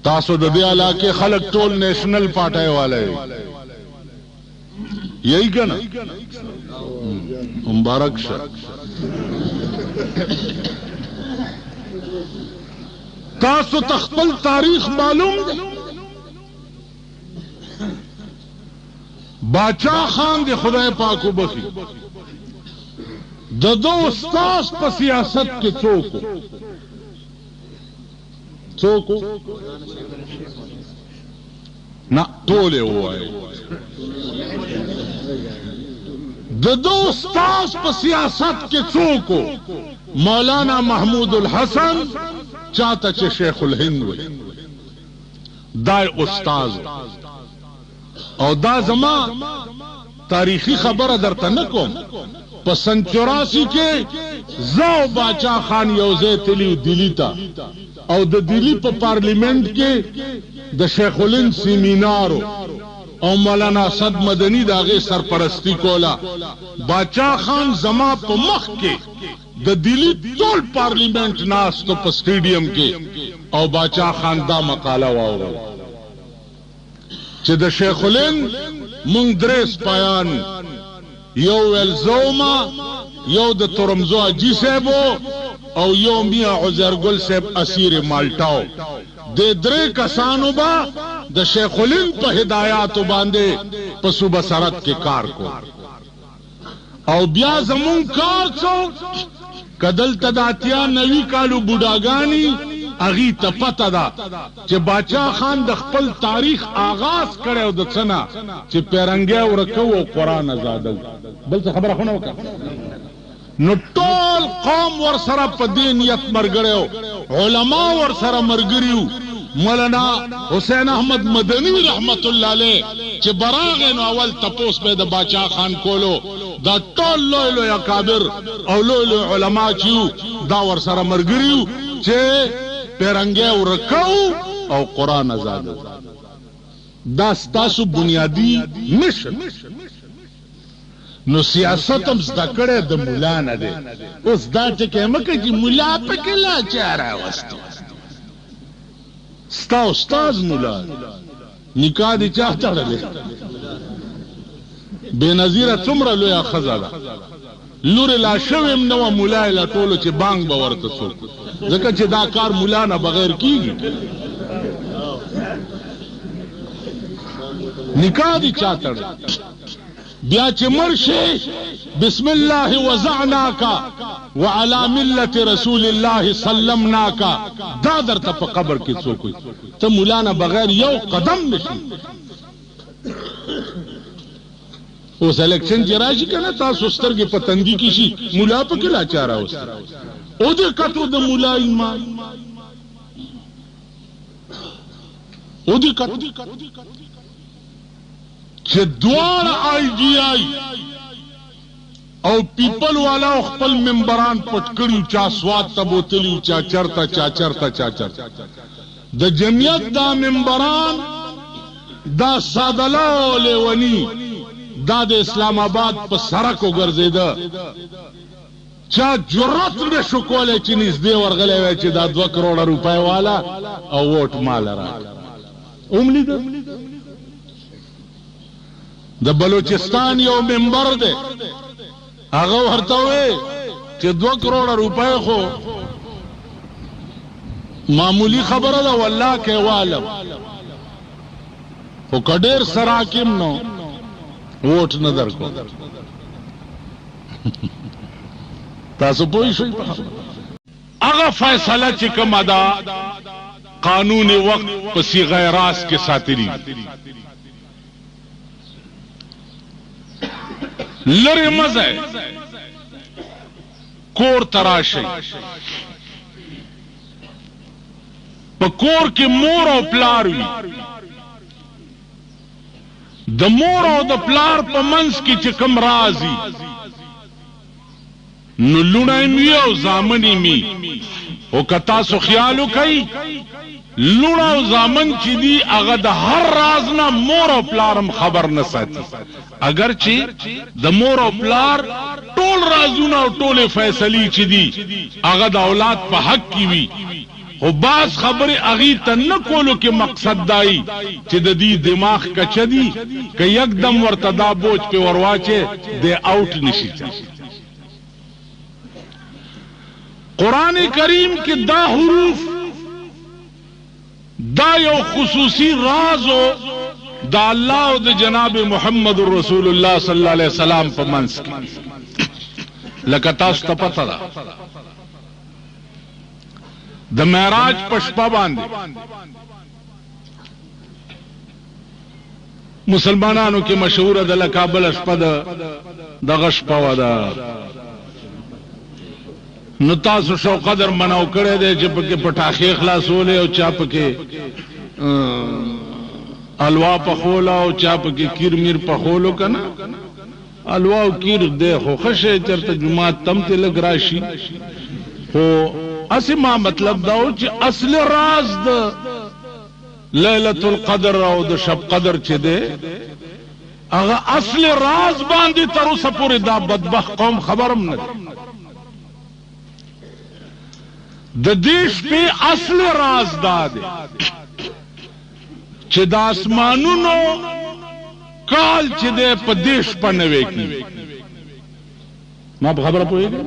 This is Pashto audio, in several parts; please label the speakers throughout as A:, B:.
A: تاسو د دې علاقې خلک ټول نیشنل پارټي والے یہی کنا مبارک شه تاسو تخپل تاریخ معلوم دی باچا خان دی خدای پاکو بخی د دو استاذ په سیاست کې څوک نه ټول وایي د دو استاذ په سیاست کې څوک مولانا محمود الحسن چاته چې شیخ الهند وي دا استاذ او دا زما تاریخی خبره درته نه کوم په 84 کې زو باچا خان یوځای تلیو دلی ته او د دلی په پارلیمنت کې د شیخ الهند سیمینارو او مولانا اسد مدنی داغه سرپرستی کولا باچا خان زما په مخ کې د دلی ټول پارلیمنت ناستو په سټیډیم کې او باچا خان دا مقاله واورل چې د شیخ الهند مونږ درې سپایان یو ولزوما یو د ترمزو اجي صاحب او یو میا عزرګل صاحب اسیر مالټاو د درې کسانو با د شیخ الهند په هدایت باندې په صوبه سرحد کې کار کو او بیا زمون کار څو کدل تداتیا نوی کالو بوډاګانی اغي ته پته ده چې باچا خان د خپل تاریخ آغاز کړو د څنا چې پیرنګي ورکو او قران آزادو بل څه خبره خونه وکړه نو ټول قوم ور سره په دینیت مرګړو علما ور سره مرګریو مولانا حسین احمد مدنی رحمت الله علیه چې براغ نو اول تپوس به د باچا خان کولو دا ټول لوی اکابر او لوی علما چې دا ور سره مرګریو چې پیرنګي ورکو او قران آزاد دا ستاسو بنیادی مشن نو سیاست هم زده کړی د مولا نه دی اوس دا ټکی مکه چې مولا پکې لا چاره وستو ستا استاذ مولا نکاح دې چا تړلی بېنظیره څومره لویه ښځه ده لورې لا شوې هم نه وه مولا یې لا ټولو چې بانګ به ورته څوک ځکه چې دا کار مولا نه بغیر کیږي نکاح دې چا تړلی بیا چې مرشي بسم الله وزعناک وعلى ملت رسول الله سلمناک دا درته په قبر کې څوک وي ته مولانا بغیر یو قدم نشي اوس الیکشن چې راشي کنه تاسو سترګې په تندي کې شي مولا په کې لا چاره اوس او دې کتو د مولا ایمان او دې کتو چې دوار آئی جی آئی او پیپل والا خپل ممبران پټ کړیو چا سواد ته بوتلیو چا چرته د جمعیت دا ممبران دا سادلا لیونی دا د اسلام آباد په سړک وګرځیده چا جرأت نشو کولی چې نږدې ورغلی وای چې دا 2 کروڑه روپۍ والا او ووټ مال راکړه اوملیده د بلوچستان یو ممبر دی هغه ورته وی چې 2 کروڑه روپۍ خو معمولی خبره ده والله کې والم خو کډیر سراکم نو ووټ نه درکو تاسو پوه شئ هغه فیصله چې کومه ده قانون وقت په صيغه راس کې ساتلی لری مزه کور تراشی په کور کې مور او پلار وي د مور او د پلار په منځ کې چې کوم رازي نو لونه می او زامنی می او کتا سو خیالو کوي لونه او زامن چې دی هغه د هر راز نه مور او پلارم خبر نه ساتي اگر چې د مور او پلار ټول رازونه او ټول فیصلې چې دی هغه د اولاد په حق کې وي خو باز خبر اغي ته نه کولو کې مقصد دای چې د دې دماغ کچدي که یکدم ورته دا بوج په ورواچه د آوټ نشي. قرآن کریم کې دا حروف دا یو خصوصی رازو دا اللہ و دا جناب محمد رسول اللہ صلی اللہ علیہ وسلم پا منس کی لکا تاستا پتا دا دا معراج پشپا باندے مسلمانانو کی مشہور دا لکا بلشپا دا غشپا و دا نو تاسو شو قدر مناو کرے دے چی پکی پٹاخی خلاصو لے او چا پکی الوا پخولا او چا پکی کیر میر پخولو کنا الوا او کیر دے خو خشے چرتا جماعت تم تے لگ راشی خو اسی ما مطلب داو چی اصل راز دا لیلت القدر او دا شب قدر چی دے اگا اصل راز باندی ترو سپوری دا بدبخ قوم خبرم ندے د دیش پہ اصل راز دا دے چھ دا اسمانونو کال چھ دے پا دیش پا نوے کی ما پا خبر پوئے گا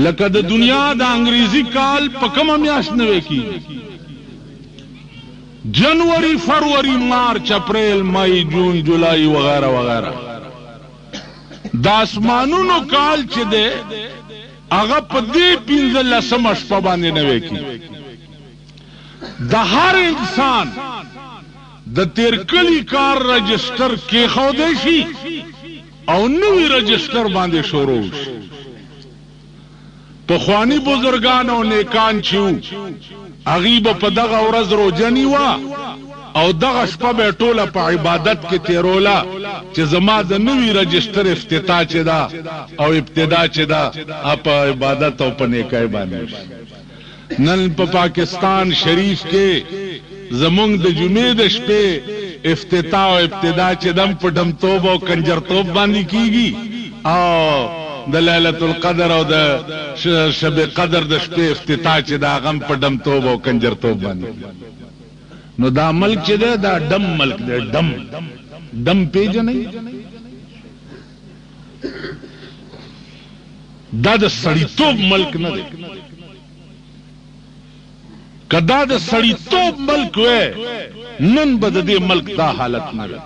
A: لکہ دا دنیا دا انگریزی کال پا کم امیاش نوے کی جنوری فروری مارچ اپریل مئی جون جولائی وغیرہ وغیرہ دا اسمانونو کال چھ دے اگا پا دی پینزل لسم اشپا باندے نوے کی دا ہر انسان دا تیر کلی کار رجسٹر کے خودشی او نوی رجسٹر باندے شوروش پخوانی بزرگان او نیکان چیو اغیب پا دغا ورز رو جنیوا او دغا شپا بیٹولا پا عبادت کے تیرولا چه زما دا نوی رجسٹر افتتاح چه دا او ابتدا چه دا اپا عبادت او پا نیکای بانیش نن پا پاکستان شریف کے زمونگ دا جمیدش پہ افتتاح او ابتدا چه دم پا ڈم توب او کنجر توب باندی کی گی او دا لیلت القدر او دا شب قدر دش پہ افتتاح چه دا غم پا ڈم توب او کنجر توب باندی نو دا ملک چه دے دا ڈم ملک دے ڈم ڈم پیجا نہیں دا دا سڑی توب ملک نہ دے کدا دا سڑی توب ملک وے نن بد دے ملک دا حالت نہ دے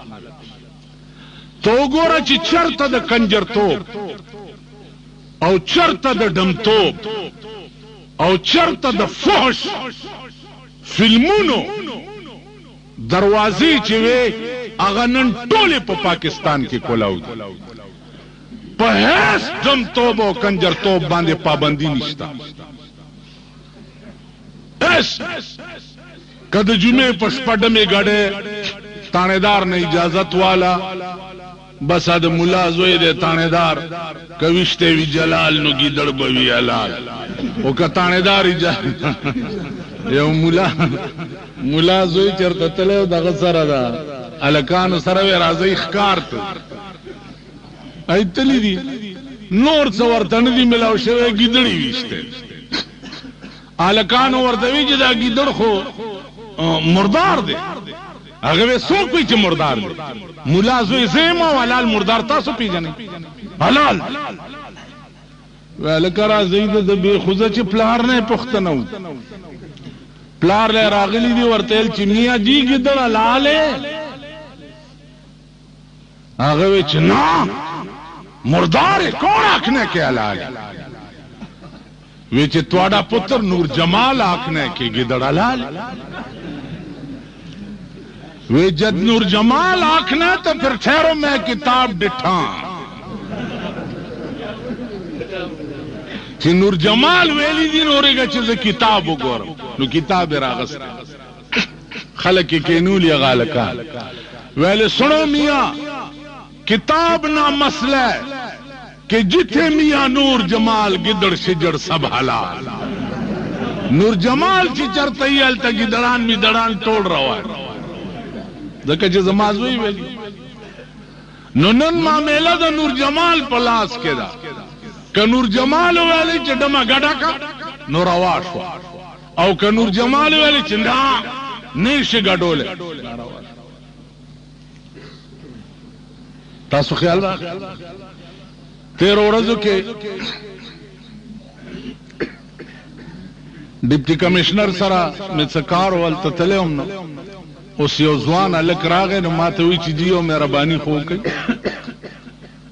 A: تو گورا چی چرتا دا کنجر توب او چرتا دا ڈم توب او چرتا دا فحش فلمونو دروازی چوے اغنن ٹولے پا پاکستان کی کولاو دی پا حیث ڈم توب و کنجر توب باندے پابندی نشتا ایس کد جمعے پشپا ڈمے گڑے تانیدار نے اجازت والا بس اد ملا زوئے دے تانیدار کوشتے وی جلال نو گی دڑبوی علال او کا تانیدار اجازت یو ملا زوی چرته تلو دغه سره دا الکانو سره وی راځي ښکار ته ای تلی دي نور څو ورته نه دي ملاو شوی ګیدړی وشته الکانو ورته وی چې دا ګیدړ خو مردار دی هغه څوک وی چې مردار دی ملا زوی زما ولال مردار تاسو پیژنې حلال ولکرا زید د بی خوزه چې پلار نه پختنو پلار لے راغلی دی ورتیل چی میاں جی گدڑ لالے آگے چنا مردار کون آکھنے کے علال ویچے تواڈا پتر نور جمال آکھنے کے گدڑ علال وی جد نور جمال آکھنے تو پھر ٹھہرو میں کتاب ڈٹھاں چی نور جمال ویلی دی نوری گا چیز کتابو گورم نو کتاب راغست خلقی کینولی غالکان ویلی سنو میاں کتاب نا مسئلہ ہے کہ جتھے میاں نور جمال گدڑ شجر سب حلال نور جمال چی چرتائی علتا گدڑان می دڑان توڑ رہا ہے دکا چیز مازوئی ویلی نو نن معاملہ دا نور جمال پلاس کے دا کہ نور جمال ویلی چی ڈما گڑا کا نو روا شو او که نور جمال ویلی چې نه نیشي ګډوله تاسو خیال را تیر ورځو کې ډیپټي کمشنر سره مې څه کار ولته تلم نو اوس یو ځوان هلک راغی نو ما ته وایي چې جی یو مهرباني خو وکړئ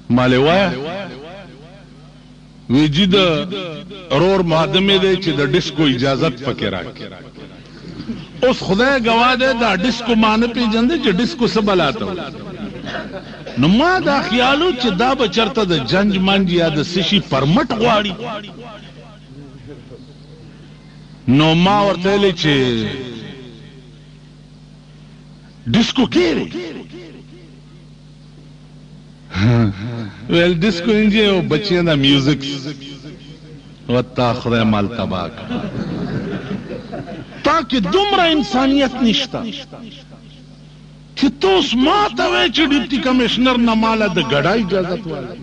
A: ما له وایه وی جی د رور مادمې دی چې د ډسکو اجازت پکې راکړي اوس خدای گواه دی دا ډسکو ما نه پېژنده چې ډسکو څه بلاته نو ما دا خیالو چې دا به چرته د جنج منج یا د سشي پرمټ غواړي نو ما ورته ویلې چې ډسکو کېږي ویل ډسکو انجی او بچیان دا میوزک وتا خدای مال تباک تاکہ دومره انسانیت نشتا چې توس ما ته وای چې ډیپټي کمشنر نه مالا د ګډای اجازه واله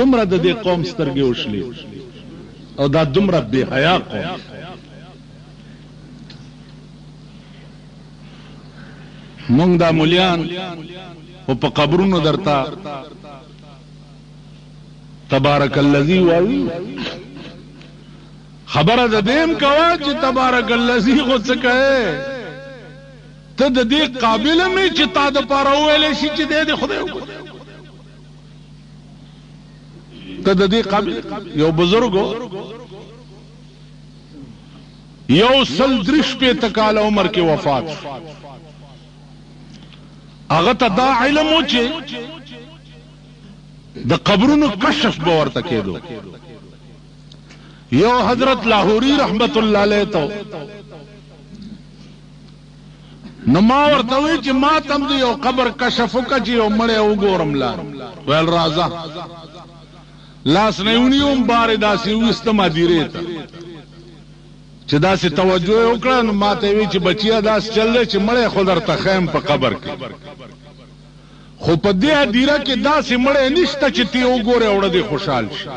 A: دومره د دې قوم سترګې وشلې او دا دومره بے حیا قوم مونږ دا مولیان او په قبرونو درتا تبارک الذی وایي خبره د دیم کوا چې تبارک الذی خو څه کوي ته د دې قابل مې چې تا د پاره ویلې شي چې دې خدای وکړي ته د دې قابل یو بزرګو یو سل درش په تکاله عمر کې وفات هغه ته دا علم و چې د قبرونو کشف به ورته کېدو یو حضرت لاہوری رحمت الله علیه ته نو ما ورته وی چې ما تم دی یو قبر کشف وکړه چې یو مړی وګورم لا ویل راځه لاس نه ونیوم بارې داسې ویستم دیرې ته چې داسې توجه وکړه نو ما ته وی چې بچیا داس چل دی چې مړی خو درته خیم په قبر کې خو په دې هدیره کې داسې مړی نشته چې تی وګورې اوړه دې خوشحال شي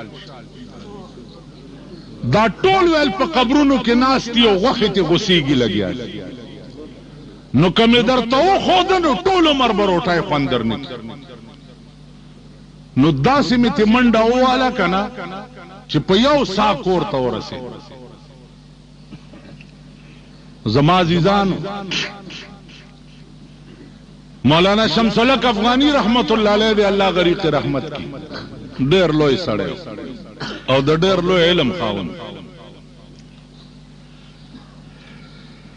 A: دا ټول ویل په قبرونو کې ناست دي او غوښې ته غوسېږي لګیا نو که مې درته وښوده نو ټول عمر به روټۍ خوند درنه کړي نو داسې مې تې منډه وواله که نه چې په یو سا کور ته ورسېد زما عزیزانو مولانا شمس الحق افغانی رحمت الله علیه دی الله غریق رحمت کی ډېر لوی سړی او د ډېر لوی علم خاوند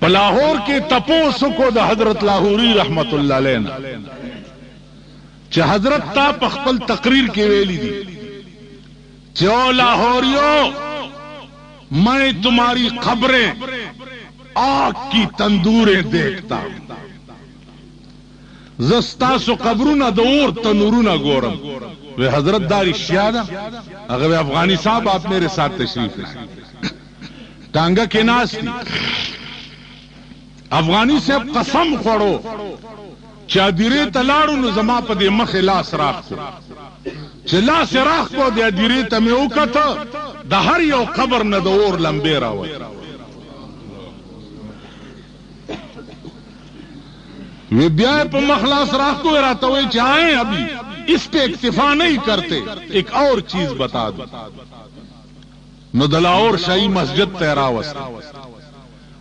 A: په لاهور کې تپوس کو د حضرت لاہوری رحمت الله علیه نه چې حضرت تا په خپل تقریر کې ویلي دي چې او لاہوریو میں تمہاری خبریں آگ کی تندوریں دیکھتا زستاسو قبرونا د اور تنورونا گورم وہ حضرت داری شیادہ اگر افغانی صاحب آپ میرے ساتھ تشریف لائیں ٹانگا کے ناس تھی افغانی صاحب قسم خوڑو چادیرے تلاڑو نو زما پا دے مخ لاس راخ کو چه لاس راخ کو دے دیرے تمیو کتا دا ہر یو قبر نا دا اور لمبے راوی وہ بیائے پا مخلاص راہ کو راتا ہوئے چاہیں ابھی اس پہ اکتفا نہیں کرتے ایک اور چیز بتا دو نو دلاور شاہی مسجد تیرا وستا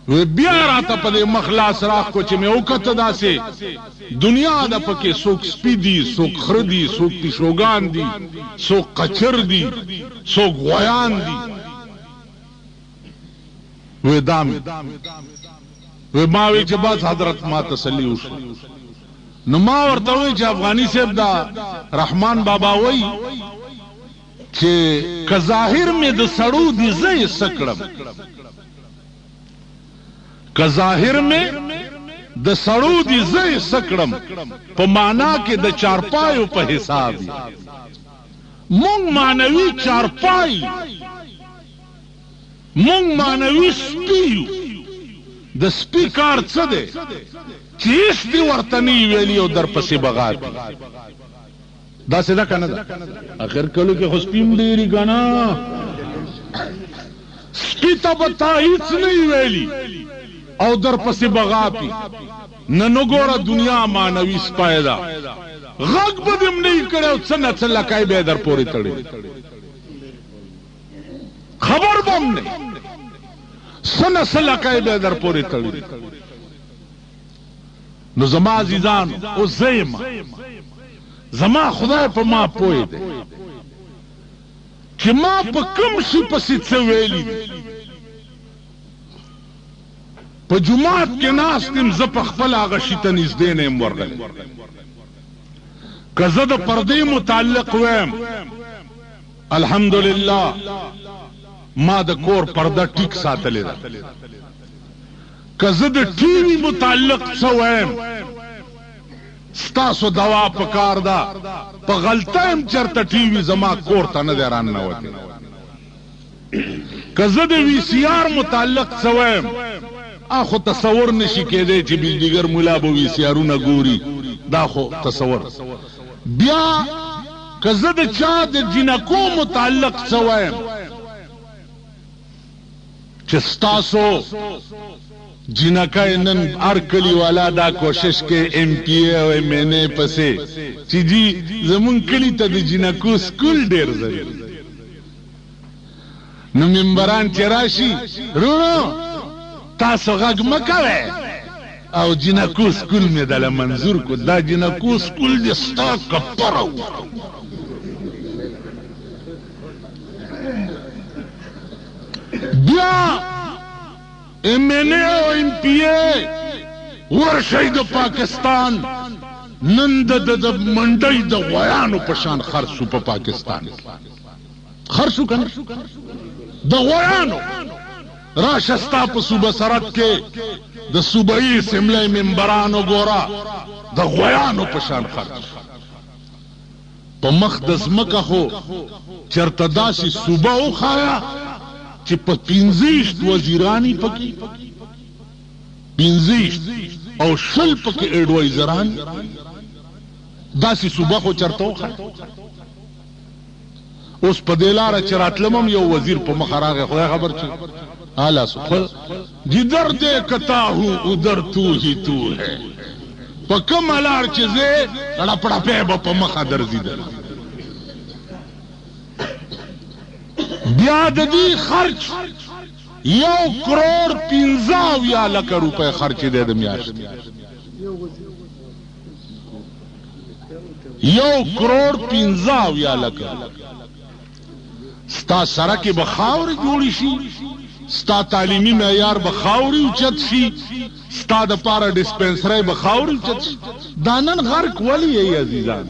A: وہ بیائے راتا پا دے مخلاص راہ کو چے میں اوکت دا سے دنیا دا پکے سوک سپی دی سوک خردی سوک تشوگان دی سوک قچر دی سوک غویان دی وہ دامی وہ ماوی چې باز حضرت ما تسلی وشو نو ما ورته وی چې افغانی صاحب دا رحمان بابا وی چې که ظاهر مې د سړو دي زه یې سکړم که ظاهر مې د سړو دي زه یې سکړم په معنا کې د چارپایو په حساب مونږ معنوي چارپای مونږ معنوي سپیو د سپیکار څه دی چې هیڅ دې ورته نه ویلي او در پسې بغات داسې ده که نه ده اخر کلو کې خو سپي هم ډېري که نه سپی ته به تا هیڅ نه ویلي او در پسې بغاپي نه نګوره دنیا معنوي سپی ده غږ به دې هم نه کړی او څه نه څه لکۍ به یې در پورې تړي خبر به هم نه څه نه څه لکۍ به یې در پورې تړي نو زما عزیزانو اوس زه یم زما خدای په ما پوه دی چې ما په کوم شي پسې څه ویلي دي په جومات کې ناست یم زه په خپل هغه شي ته نږدې نه یم ورغلی که زه د پردې متعلق ویم الحمدلله ما د کور پرده ټیک ساتلې ده که زه د ټي وي متعلق څه ویم ستاسو دوا پکار ده په غلطه یم چېرته ټي وي زما کور ته نه دی راننوتی که زه د وي سي آر متعلق څه ویم خو تصور نشي کېدی چې بجلیګر ملا به وي سي آرونه ګوري دا خو تصور بیا که زه د چا د جنکو متعلق څه ویم چې ستاسو جنکای نن هر کلی والا دا کوشش کې ایم پی اے او ایم این اے پسې چې جی زمون کلی ته د جنکو سکول ډیر ضروري نو ممبران چې راشي رونو تاسو غږ مه کوئ او جنکو سکول مې دله منظور کو دا جنکو سکول دې ستا کپره بیا ایم این اے او ایم پی اے ورشئ د پاکستان نن د منډۍ د غویانو په شان خرڅ شو په پاکستان خرڅ شو کنه د غویانو راشه ستا په صوبه سرحد کې د صوبایي اسمبلۍ ممبرانو ګوره د غویانو په شان خرڅ په مخ د ځمکه خو چېرته داسې صوبه وښایه چې په 15 وزیرانی پکې 15 او 20 پکې ایڈوایزران داسې صوبه خو چېرته وښایه اوس په دې لاره چې راتلم هم یو وزیر په مخه راغی خدای خبر چې اعلی سو جدھر دیکھتا ہوں ادھر تو ہی تو ہے په کومه لار چې زه ړپړپې به په مخه درځېدل بیا د دې خرچ 1,15,00,000 روپۍ خرچ دی د میاشتې 1,15,00,000 ستا سړکې به خاورې جوړې شي ستا تعلیمي معیار به خاورې اوچت شي ستا دپاره ډسپنسرۍ به خاورې اوچت شي دا نن غرق ولې یی عزیزان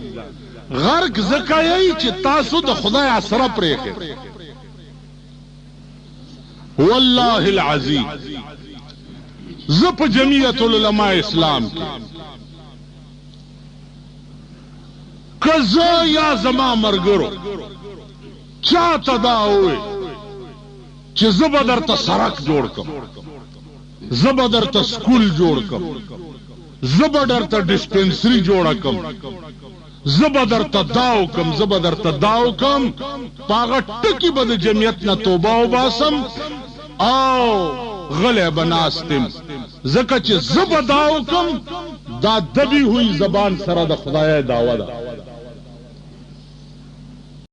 A: غرق ځکه یی چې تاسو د خدای اسره پرېښې والله العظیم زه په جمعیت العلماء اسلام کې که زه یا زما ملګرو چاته دا ووایي چې زه به درته سړک جوړ کړم زه به درته سکول جوړ کړم زه به درته ډسپنسري جوړه کړم زه به درته دا وکړم زه به درته دا وکړم په هغه ټکي به د جمعیت نه توبه وباسم او غلی به ناست یم ځکه چې زه به دا وکړم دا دبی ہوئی زبان سره د خدای دعوه ده